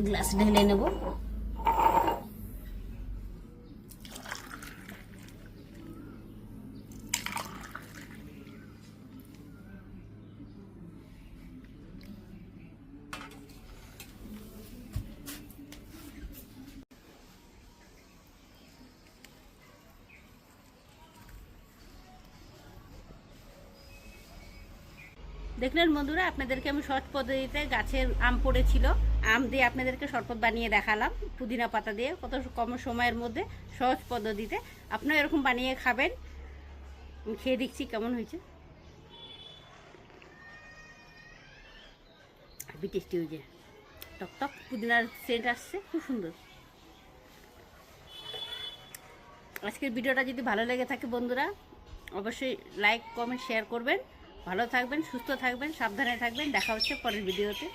Glass ঢেলে নেব। দেখলেন বন্ধুরা, আপনাদেরকে আমি সহজ পদ্ধতিতে গাছের আম পড়েছিল, আম দিয়ে আপনাদেরকে শরবত বানিয়ে দেখালাম পুদিনা পাতা দিয়ে, কত কম সময়ের মধ্যে সহজ পদ্ধতিতে। আপনারা এরকম বানিয়ে খাবেন। আমি খেয়ে দেখছি কেমন হয়েছে। হেবি টেস্টি হয়েছে, টকটক পুদিনার সেন্ট আসছে, খুব সুন্দর। আজকের ভিডিওটা যদি ভালো লেগে থাকে বন্ধুরা, অবশ্যই লাইক কমেন্ট শেয়ার করবেন। ভালো থাকবেন, সুস্থ থাকবেন, সাবধানে থাকবেন। দেখা হচ্ছে পরের ভিডিওতে।